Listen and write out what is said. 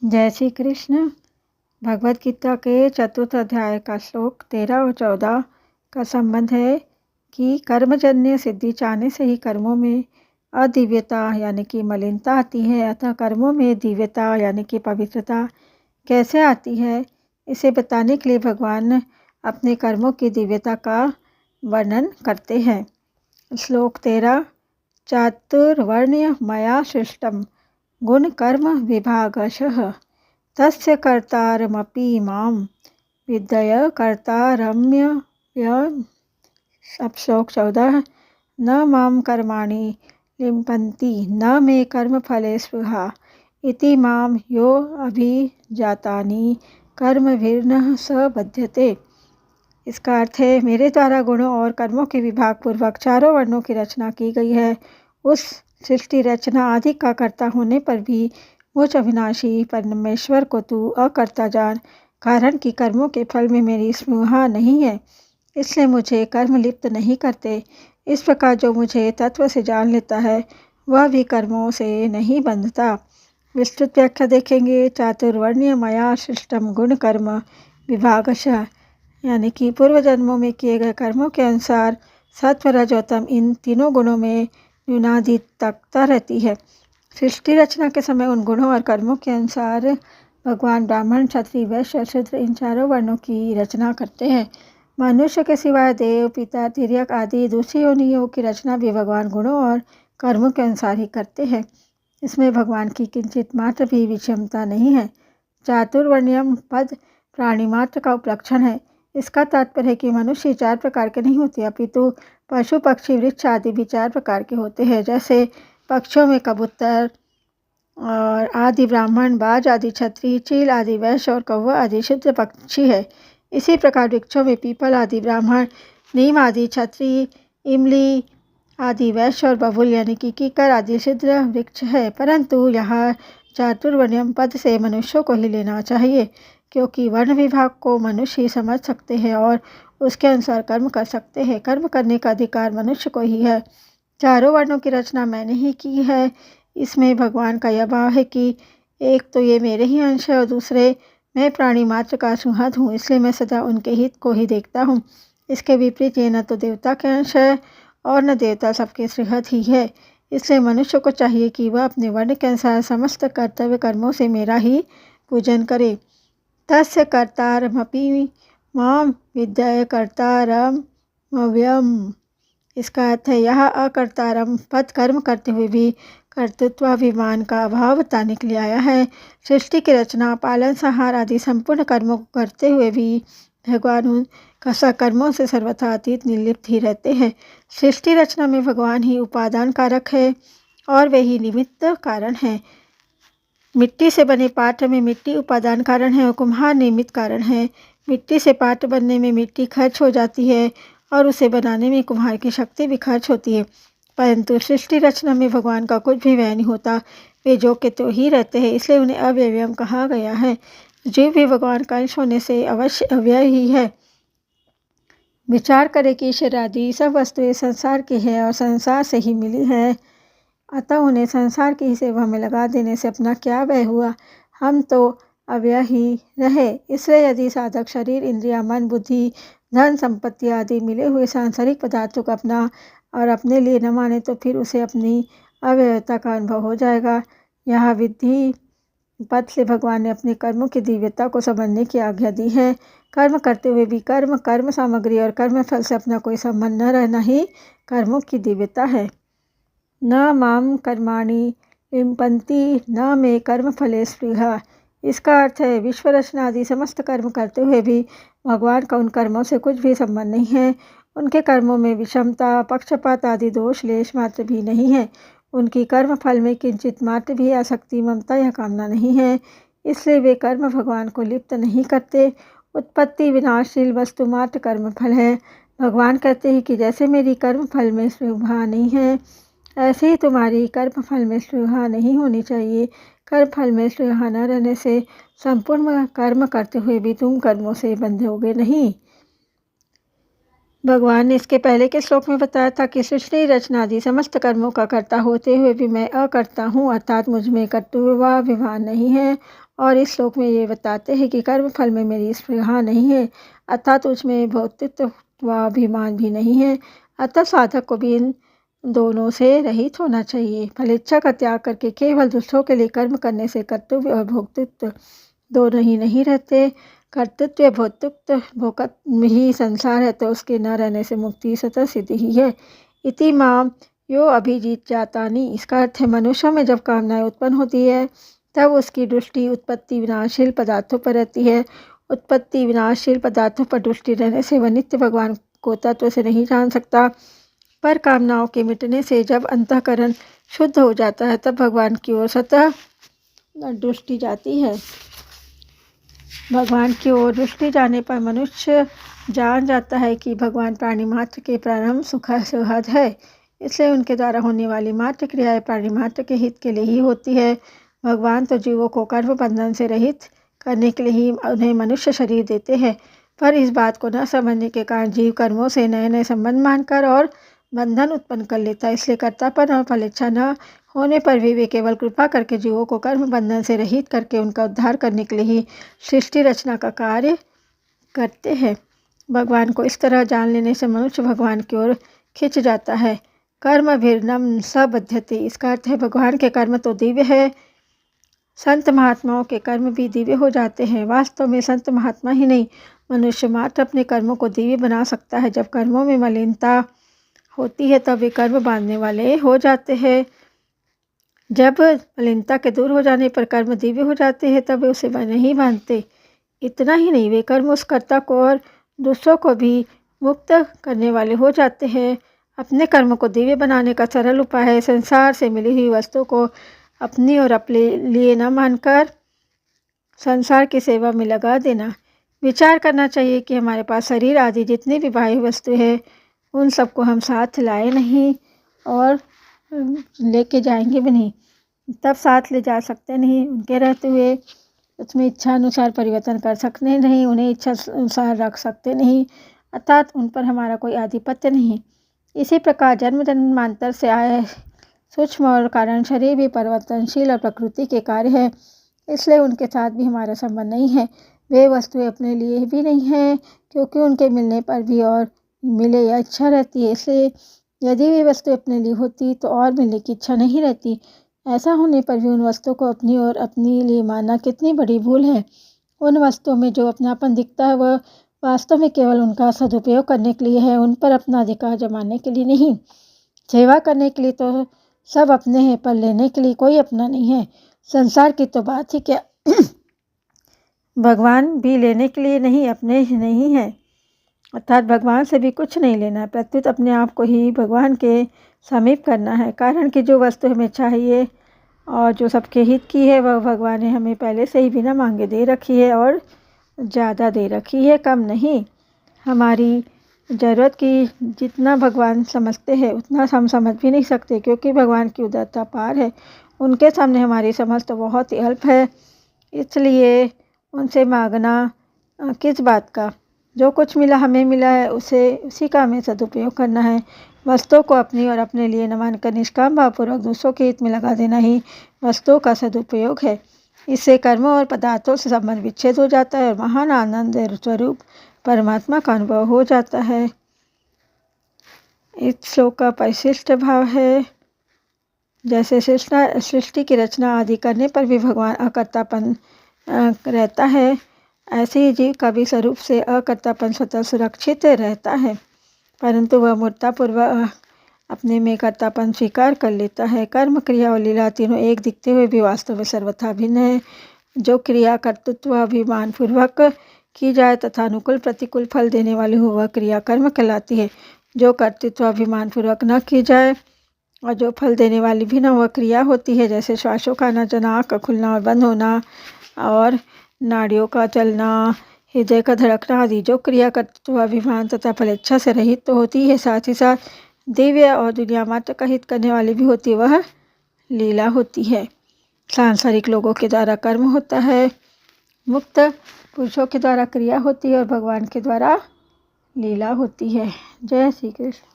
जय श्री कृष्ण। भगवत गीता के चतुर्थ अध्याय का श्लोक 13 और 14 का संबंध है कि कर्मजन्य सिद्धि चाहने से ही कर्मों में अदिव्यता यानी कि मलिनता आती है, अतः कर्मों में दिव्यता यानी कि पवित्रता कैसे आती है, इसे बताने के लिए भगवान अपने कर्मों की दिव्यता का वर्णन करते हैं। श्लोक 13। चातुर्वर्ण्य मया सृष्टम गुण कर्म विभागशः तस्य कर्तारमपि मां विद्य कर्तारम्य। अब श्लोक 14। न मां कर्माणि लिम्पन्ति न मे कर्मफले स्पृहा इति मां यो अभिजातानि कर्मभिर्न स बध्यते। इसका अर्थ है, मेरे द्वारा गुणों और कर्मों के विभाग पूर्वक चारों वर्णों की रचना की गई है। उस सृष्टि रचना आदि का कर्ता होने पर भी मुझ अविनाशी परमेश्वर को तू अकर्ता जान, कारण कि कर्मों के फल में मेरी स्पृहा नहीं है, इसलिए मुझे कर्म लिप्त नहीं करते। इस प्रकार जो मुझे तत्व से जान लेता है वह भी कर्मों से नहीं बंधता। विस्तृत व्याख्या देखेंगे। चातुर्वर्ण्य मया सृष्टम गुण कर्म विभागशः यानी कि पूर्व जन्मों में किए गए कर्मों के अनुसार सत्व रजोतम इन तीनों गुणों में न्यूनाधिकता रहती है। सृष्टि रचना के समय उन गुणों और कर्मों के अनुसार भगवान ब्राह्मण, क्षत्रिय, वैश्य और शूद्र इन चारों वर्णों की रचना करते हैं। मनुष्य के सिवाय देव, पितर, तिर्यक आदि दूसरी योनियों की रचना भी भगवान गुणों और कर्मों के अनुसार ही करते हैं। इसमें भगवान की किंचित मात्र भी विषमता नहीं है। चातुर्वर्ण्यम पद प्राणी मात्र का उपलक्षण है। इसका तात्पर्य है कि मनुष्य चार प्रकार के नहीं होते, अपितु पशु, पक्षी, वृक्ष आदि भी चार प्रकार के होते हैं। जैसे पक्षियों में कबूतर और आदि ब्राह्मण, बाज आदि क्षत्रिय, चील आदि वैश्य और कौवा आदि शूद्र पक्षी है। इसी प्रकार वृक्षों में पीपल आदि ब्राह्मण, नीम आदि क्षत्रिय, इमली आदि वैश्य और बबुल यानी कि कीकर आदि शूद्र वृक्ष है। परंतु यहाँ चातुर्वर्ण्यम पद से मनुष्यों को ही लेना चाहिए, क्योंकि वर्ण विभाग को मनुष्य ही समझ सकते हैं और उसके अनुसार कर्म कर सकते हैं। कर्म करने का अधिकार मनुष्य को ही है। चारों वर्णों की रचना मैंने ही की है। इसमें भगवान का यह भाव है कि एक तो ये मेरे ही अंश है और दूसरे मैं प्राणी मात्र का सुहृद हूँ, इसलिए मैं सदा उनके हित को ही देखता हूँ। इसके विपरीत ये न तो देवता के अंश है और न देवता सबके सुहृद ही है। इसलिए मनुष्य को चाहिए कि वह अपने वर्ण के अनुसार समस्त कर्तव्य कर्मों से मेरा ही पूजन करे। तस्य कर्तारमपि मां विद्य कर्तारमव्ययम्। इसका अर्थ है, यह अकर्तारम पद कर्म करते हुए भी कर्तृत्वाभिमान का अभाव बताने के लिए आया है। सृष्टि की रचना, पालन, संहार आदि संपूर्ण कर्मों को करते हुए भी भगवान उन कर्मों से सर्वथा अतीत निर्लिप्त ही रहते हैं। सृष्टि रचना में भगवान ही उपादान कारक है और वे ही निमित्त कारण है। मिट्टी से बने पात्र में मिट्टी उपादान कारण है और कुम्हार निमित्त कारण है। मिट्टी से पात्र बनने में मिट्टी खर्च हो जाती है और उसे बनाने में कुम्हार की शक्ति भी खर्च होती है। परंतु सृष्टि रचना में भगवान का कुछ भी व्यय नहीं होता, वे जो के तो ही रहते हैं, इसलिए उन्हें अव्ययम कहा गया है। जीव भी भगवान का अंश होने से अवश्य अव्यय ही है। विचार करें कि ईश्वर आदि सब वस्तुएं संसार की है और संसार से ही मिली है, अतः उन्हें संसार की सेवा में लगा देने से अपना क्या व्यय हुआ। हम तो अव्यय ही रहे। इसलिए यदि साधक शरीर, इंद्रिया, मन, बुद्धि, धन, संपत्ति आदि मिले हुए सांसारिक पदार्थों को अपना और अपने लिए न माने तो फिर उसे अपनी अव्ययता का अनुभव हो जाएगा। यहाँ विधि पद से भगवान ने अपने कर्मों की दिव्यता को समझने की आज्ञा दी है। कर्म करते हुए भी कर्म सामग्री और कर्म फल से अपना कोई संबंध न रहना ही कर्मों की दिव्यता है। न माम कर्माणि लिम्पन्ति न मे कर्म फले स्पृहा। इसका अर्थ है, विश्व रचना आदि समस्त कर्म करते हुए भी भगवान का उन कर्मों से कुछ भी संबंध नहीं है। उनके कर्मों में विषमता, पक्षपात आदि दोष लेश मात्र भी नहीं है। उनकी कर्म फल में किंचित मात्र भी आसक्ति, ममता या कामना नहीं है, इसलिए वे कर्म भगवान को लिप्त नहीं करते। उत्पत्ति विनाशशील वस्तु मात्र कर्म फल है। भगवान कहते हैं कि जैसे मेरी कर्म फल में स्पृहा नहीं है, ऐसे ही तुम्हारी कर्म फल में स्पृहा नहीं होनी चाहिए। कर्म फल में स्पृहा न रहने से संपूर्ण कर्म करते हुए भी तुम कर्मों से बंधोगे नहीं। भगवान ने इसके पहले के श्लोक में बताया था कि सृष्टि रचना आदि समस्त कर्मों का कर्ता होते हुए भी मैं अकर्ता हूँ, अर्थात मुझ में कर्तव्याभिमान नहीं है और इस श्लोक में ये बताते हैं कि कर्म फल में मेरी स्पृहा नहीं है, अर्थात उसमें भौतिकत्व व अभिमान भी नहीं है। अतः साधक को भी इन दोनों से रहित होना चाहिए। फलेच्छा का त्याग करके केवल दूसरों के लिए कर्म करने से कर्तव्य और भोक्तृत्व दोनों ही नहीं रहते। कर्तृत्व भोक्तृत्व ही संसार है, तो उसके न रहने से मुक्ति स्वतः सिद्ध ही है। इति माम यो अभिजीत जातानि। इसका अर्थ है मनुष्यों में जब कामनाएं उत्पन्न होती है तब उसकी दृष्टि उत्पत्ति विनाशशील पदार्थों पर रहती है। उत्पत्ति विनाशशील पदार्थों पर दृष्टि रहने से वह नित्य भगवान को तत्व से नहीं जान सकता। पर कामनाओं के मिटने से जब अंतःकरण शुद्ध हो जाता है तब भगवान की ओर स्वतः दृष्टि जाती है। भगवान की ओर दृष्टि जाने पर मनुष्य जान जाता है कि भगवान प्राणी मात्र के प्रारंभ सुहद है, इसलिए उनके द्वारा होने वाली मात्र क्रियाएं प्राणी मात्र के हित के लिए ही होती है। भगवान तो जीवों को कर्म बंधन से रहित करने के लिए ही उन्हें मनुष्य शरीर देते हैं, पर इस बात को न समझने के कारण जीव कर्मों से नए नए संबंध मानकर और बंधन उत्पन्न कर लेता है। इसलिए कर्तापन और फलेच्छा न होने पर भी वे केवल कृपा करके जीवों को कर्म बंधन से रहित करके उनका उद्धार करने के लिए ही सृष्टि रचना का कार्य करते हैं। भगवान को इस तरह जान लेने से मनुष्य भगवान की ओर खिंच जाता है। कर्म भिन्नम स बध्यते। इसका अर्थ है भगवान के कर्म तो दिव्य है, संत महात्माओं के कर्म भी दिव्य हो जाते हैं। वास्तव में संत महात्मा ही नहीं, मनुष्य मात्र अपने कर्मों को दिव्य बना सकता है। जब कर्मों में मलिनता होती है तब वे कर्म बांधने वाले हो जाते हैं। जब मलिनता के दूर हो जाने पर कर्म दिव्य हो जाते हैं तब वे उसे नहीं बांधते। इतना ही नहीं, वे कर्म उस कर्ता को और दूसरों को भी मुक्त करने वाले हो जाते हैं। अपने कर्म को दिव्य बनाने का सरल उपाय है संसार से मिली हुई वस्तु को अपनी और अपने लिए न मानकर संसार की सेवा में लगा देना। विचार करना चाहिए कि हमारे पास शरीर आदि जितनी भी बाह्य वस्तु है उन सबको हम साथ लाए नहीं और लेके जाएंगे भी नहीं, तब साथ ले जा सकते नहीं। उनके रहते हुए उसमें इच्छा अनुसार परिवर्तन कर सकते नहीं, उन्हें इच्छा अनुसार रख सकते नहीं, अर्थात उन पर हमारा कोई आधिपत्य नहीं। इसी प्रकार जन्म जन्मांतर से आए सूक्ष्म और कारण शरीर भी परिवर्तनशील और प्रकृति के कार्य है, इसलिए उनके साथ भी हमारा संबंध नहीं है। वे वस्तुएं अपने लिए भी नहीं हैं, क्योंकि उनके मिलने पर भी और मिले या इच्छा रहती है। इसलिए यदि वे वस्तु अपने लिए होती तो और मिलने की इच्छा नहीं रहती। ऐसा होने पर भी उन वस्तुओं को अपनी और अपने लिए मानना कितनी बड़ी भूल है। उन वस्तुओं में जो अपनापन दिखता है वह वास्तव में केवल उनका सदुपयोग करने के लिए है, उन पर अपना अधिकार जमाने के लिए नहीं। सेवा करने के लिए तो सब अपने हैं, पर लेने के लिए कोई अपना नहीं है। संसार की तो बात ही क्या, भगवान भी लेने के लिए नहीं, अपने ही नहीं है, अर्थात भगवान से भी कुछ नहीं लेना है, प्रत्युत अपने आप को ही भगवान के समीप करना है। कारण कि जो वस्तु हमें चाहिए और जो सबके हित की है वह भगवान ने हमें पहले से ही बिना मांगे दे रखी है, और ज़्यादा दे रखी है, कम नहीं। हमारी ज़रूरत की जितना भगवान समझते हैं उतना हम समझ भी नहीं सकते, क्योंकि भगवान की उदारता पार है। उनके सामने हमारी समझ तो बहुत ही अल्प है, इसलिए उनसे मांगना किस बात का। जो कुछ मिला हमें मिला है उसी का हमें सदुपयोग करना है। वस्तुओं को अपनी और अपने लिए न मानकर निष्काम भावपूर्वक दूसरों के हित में लगा देना ही वस्तुओं का सदुपयोग है। इससे कर्मों और पदार्थों से संबंध विच्छेद हो जाता है और महान आनंद स्वरूप परमात्मा का अनुभव हो जाता है। इस श्लोक का परिशिष्ट भाव है, जैसे सृष्टि की रचना आदि करने पर भी भगवान अकर्तापन रहता है, ऐसे ही जीव का भी स्वरूप से अकर्तापन स्वतः सुरक्षित रहता है, परंतु वह मूर्खतापूर्वक अपने में कर्तापन स्वीकार कर लेता है। कर्म, क्रिया और लीला तीनों एक दिखते हुए भी वास्तव में सर्वथा भिन्न है। जो क्रिया कर्तृत्व अभिमान पूर्वक की जाए तथा अनुकूल प्रतिकूल फल देने वाली हो वह क्रिया कर्म कहलाती है। जो कर्तृत्व अभिमान पूर्वक न की जाए और जो फल देने वाली भी न वह क्रिया होती है, जैसे श्वासों का आना जाना, आँख का खुलना और बंद होना और नाड़ियों का चलना, हृदय का धड़कना आदि। जो क्रिया कर्तृत्व अभिमान तथा फलेच्छा से रहित तो होती है, साथ ही साथ दिव्य और दुनिया मात्र का हित करने वाली भी होती है, वह लीला होती है। सांसारिक लोगों के द्वारा कर्म होता है, मुक्त पुरुषों के द्वारा क्रिया होती है और भगवान के द्वारा लीला होती है। जय श्री कृष्ण।